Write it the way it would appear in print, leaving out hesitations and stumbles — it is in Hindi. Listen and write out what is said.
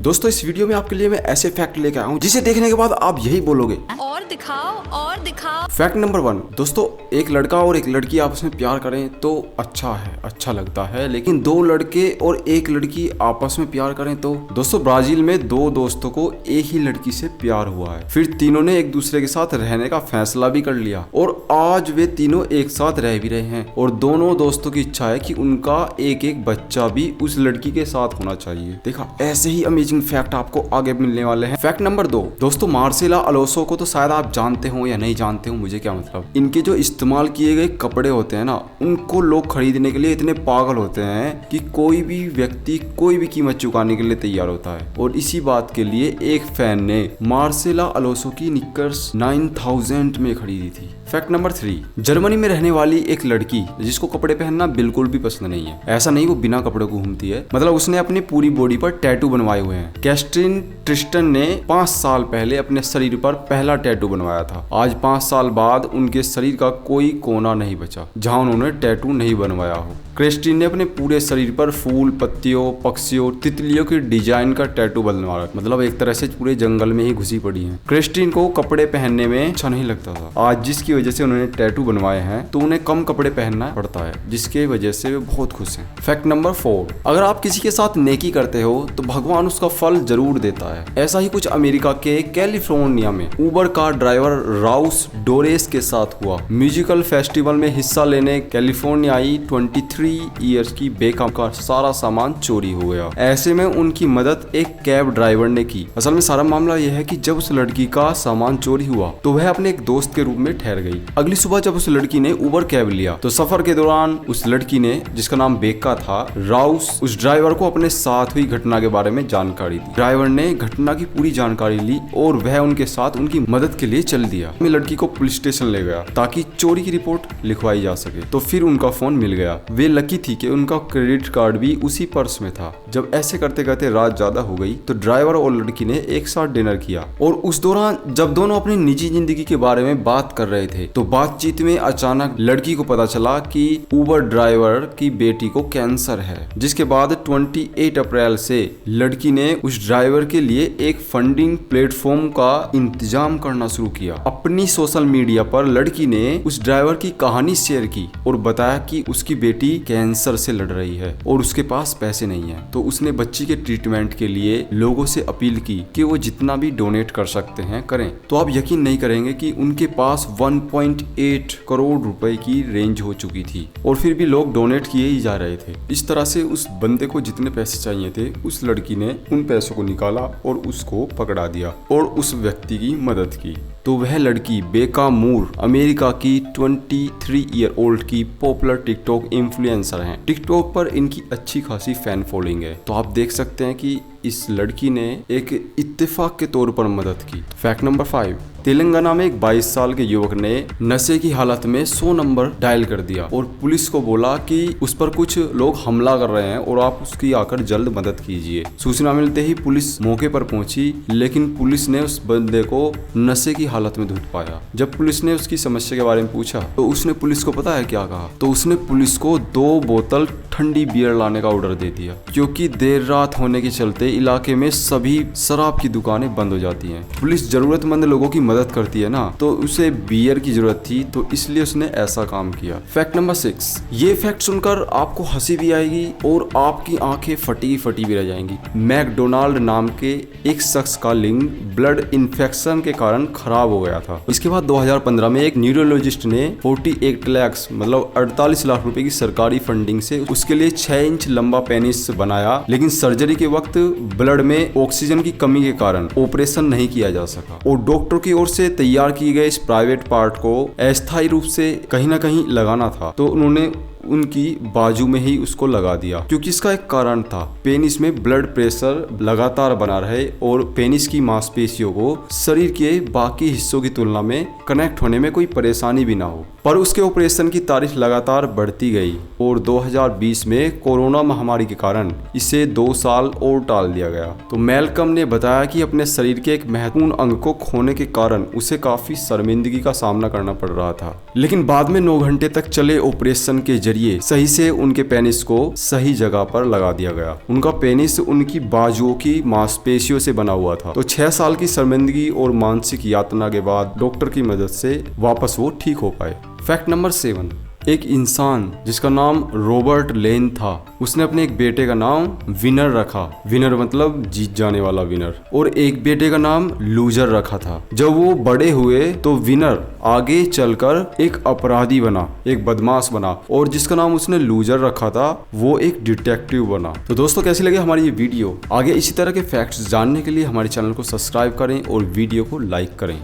दोस्तों इस वीडियो में आपके लिए मैं ऐसे फैक्ट लेकर आया हूँ जिसे देखने के बाद आप यही बोलोगे, और दिखाओ और दिखाओ। Fact number 1। दोस्तों एक लड़का और एक लड़की आपस में प्यार करें तो अच्छा है, अच्छा लगता है, लेकिन दो लड़के और एक लड़की आपस में प्यार करें तो दोस्तों ब्राजील में दो दोस्तों को एक ही लड़की से प्यार हुआ है। फिर तीनों ने एक दूसरे के साथ रहने का फैसला भी कर लिया और आज वे तीनों एक साथ रह भी रहे हैं और दोनों दोस्तों की इच्छा है कि उनका एक एक बच्चा भी उस लड़की के साथ होना चाहिए। देखा, ऐसे ही अमेजिंग फैक्ट आपको आगे मिलने वाले हैं। Fact number 2। दोस्तों मार्सेला अलोसो को तो शायद आप जानते हो या नहीं जानते हो, मुझे क्या मतलब। इनके जो इस्तेमाल किए गए कपड़े होते हैं ना, उनको लोग खरीदने के लिए इतने पागल होते हैं कि कोई भी व्यक्ति कोई भी कीमत चुकाने के लिए तैयार होता है। और इसी बात के लिए एक फैन ने मार्सेला अलोसो की निकर्स 9000 में खरीदी थी। Fact number 3। जर्मनी में रहने वाली एक लड़की जिसको कपड़े पहनना बिल्कुल भी पसंद नहीं है, ऐसा नहीं वो बिना कपड़े को घूमती है, मतलब उसने अपनी पूरी बॉडी पर टैटू बनवाए हुए हैं। कैस्ट्रिन ट्रिस्टन ने 5 साल पहले अपने शरीर पर पहला टैटू बनवाया था। आज 5 साल बाद उनके शरीर का कोई कोना नहीं बचा जहां उन्होंने टैटू नहीं बनवाया हो। क्रिस्टीन ने अपने पूरे शरीर पर फूल, पत्तियों, पक्षियों, तितलियों की डिजाइन का टैटू बनवाया, मतलब एक तरह से पूरे जंगल में ही घुसी पड़ी है। क्रिस्टीन को कपड़े पहनने में अच्छा नहीं लगता था, आज जिसकी वजह से उन्होंने टैटू बनवाए हैं तो उन्हें कम कपड़े पहनना पड़ता है, जिसके वजह से वे बहुत खुश हैं। Fact number 4। अगर आप किसी के साथ नेकी करते हो तो भगवान उसका फल जरूर देता है। ऐसा ही कुछ अमेरिका के कैलिफोर्निया में उबर कार ड्राइवर राउस डोरेस के साथ हुआ। म्यूजिकल फेस्टिवल में हिस्सा लेने कैलिफोर्निया आई 23 ईयर्स की बेकम का सारा सामान चोरी हो गया। ऐसे में उनकी मदद एक कैब ड्राइवर ने की। असल में सारा मामला यह है कि जब उस लड़की का सामान चोरी हुआ तो वह अपने एक दोस्त के रूप में ठहर गई। अगली सुबह जब उस लड़की ने उबर कैब लिया तो सफर के दौरान उस लड़की ने, जिसका नाम बेका था, राउस उस ड्राइवर को अपने साथ हुई घटना के बारे में जानकारी दी। ड्राइवर ने घटना की पूरी जानकारी ली और वह उनके साथ उनकी मदद के लिए चल दिया। लड़की को पुलिस स्टेशन ले गया ताकि चोरी की रिपोर्ट लिखवाई जा सके। तो फिर उनका फोन मिल गया। वे लकी थी कि उनका क्रेडिट कार्ड भी उसी पर्स में था। जब ऐसे करते करते रात ज्यादा हो गई तो ड्राइवर और लड़की ने एक साथ डिनर किया और उस दौरान जब दोनों अपनी निजी जिंदगी के बारे में बात कर रहे थे तो बातचीत में अचानक लड़की को पता चला कि उबर ड्राइवर की बेटी को कैंसर है, जिसके बाद 28 अप्रैल से लड़की ने उस ड्राइवर के लिए एक फंडिंग प्लेटफॉर्म का इंतजाम करना शुरू किया। अपनी सोशल मीडिया पर लड़की ने उस ड्राइवर की कहानी शेयर की और बताया कि उसकी बेटी कैंसर से लड़ रही है और उसके पास पैसे नहीं है। तो उसने बच्ची के ट्रीटमेंट के लिए लोगों से अपील की कि वो जितना भी डोनेट कर सकते हैं करें। तो आप यकीन नहीं करेंगे कि उनके पास 1.8 करोड़ रुपए की रेंज हो चुकी थी और फिर भी लोग डोनेट किए ही जा रहे थे। इस तरह से उस बंदे को जितने पैसे चाहिए थे उस लड़की ने उन पैसों को निकाला और उसको पकड़ा दिया और उस व्यक्ति की मदद की। तो वह लड़की बेका मूर अमेरिका की 23 ईयर ओल्ड की पॉपुलर टिकटॉक इन्फ्लुएंसर हैं। टिकटॉक पर इनकी अच्छी खासी फैन फॉलोइंग है। तो आप देख सकते हैं कि इस लड़की ने एक इत्तेफाक के तौर पर मदद की। Fact number 5। तेलंगाना में एक 22 साल के युवक ने नशे की हालत में 100 नंबर डायल कर दिया और पुलिस को बोला कि उस पर कुछ लोग हमला कर रहे हैं और आप उसकी आकर जल्द मदद कीजिए। सूचना मिलते ही पुलिस मौके पर पहुंची, लेकिन पुलिस ने उस बंदे को नशे की हालत में धुत पाया। जब पुलिस ने उसकी समस्या के बारे में पूछा तो उसने पुलिस को पता है क्या कहा, तो उसने पुलिस को 2 बोतल ठंडी बियर लाने का ऑर्डर दे दिया, क्योंकि देर रात होने के चलते इलाके में सभी शराब की दुकानें बंद हो जाती हैं। पुलिस जरूरतमंद लोगों की मदद करती है ना, तो उसे बियर की जरूरत थी, तो इसलिए उसने ऐसा काम किया। Fact number 6। ये फैक्ट सुनकर आपको हंसी भी आएगी और आपकी आंखें फटी भी रह जाएंगी। मैकडोनाल्ड नाम के एक शख्स का लिंग ब्लड इन्फेक्शन के कारण खराब हो गया था। इसके बाद 2015 में एक न्यूरोलॉजिस्ट ने 48 लाख मतलब 48 लाख रुपए की सरकारी फंडिंग से उसके लिए 6 इंच लंबा पेनिस बनाया, लेकिन सर्जरी के वक्त ब्लड में ऑक्सीजन की कमी के कारण ऑपरेशन नहीं किया जा सका और डॉक्टर की ओर से तैयार किए गए इस प्राइवेट पार्ट को अस्थायी रूप से कहीं ना कहीं लगाना था, तो उन्होंने उनकी बाजू में ही उसको लगा दिया, क्योंकि इसका एक कारण था। पेनिस में ब्लड प्रेशर लगातार बना रहे और पेनिस की मांसपेशियों को शरीर के बाकी हिस्सों की तुलना में कनेक्ट होने में कोई परेशानी भी ना हो। पर उसके ऑपरेशन की तारीख लगातार बढ़ती गई और 2020 में कोरोना महामारी के कारण इसे 2 साल और टाल दिया गया। तो मैल्कम ने बताया कि अपने शरीर के एक महत्वपूर्ण अंग को खोने के कारण उसे काफी शर्मिंदगी का सामना करना पड़ रहा था, लेकिन बाद में 9 घंटे तक चले ऑपरेशन के जरिए सही से उनके पेनिस को सही जगह पर लगा दिया गया। उनका पेनिस उनकी बाजुओं की मांसपेशियों से बना हुआ था। तो 6 साल की शर्मिंदगी और मानसिक यातना के बाद डॉक्टर की मदद से वापस वो ठीक हो पाए। फैक्ट नंबर 7, एक इंसान जिसका नाम रॉबर्ट लेन था, उसने अपने एक बेटे का नाम विनर रखा। विनर मतलब जीत जाने वाला विनर। और एक बेटे का नाम लूजर रखा था। जब वो बड़े हुए तो विनर आगे चलकर एक अपराधी बना, एक बदमाश बना, और जिसका नाम उसने लूजर रखा था वो एक डिटेक्टिव बना। तो दोस्तों कैसी लगी हमारी ये वीडियो? आगे इसी तरह के फैक्ट्स जानने के लिए हमारे चैनल को सब्सक्राइब करें और वीडियो को लाइक करें।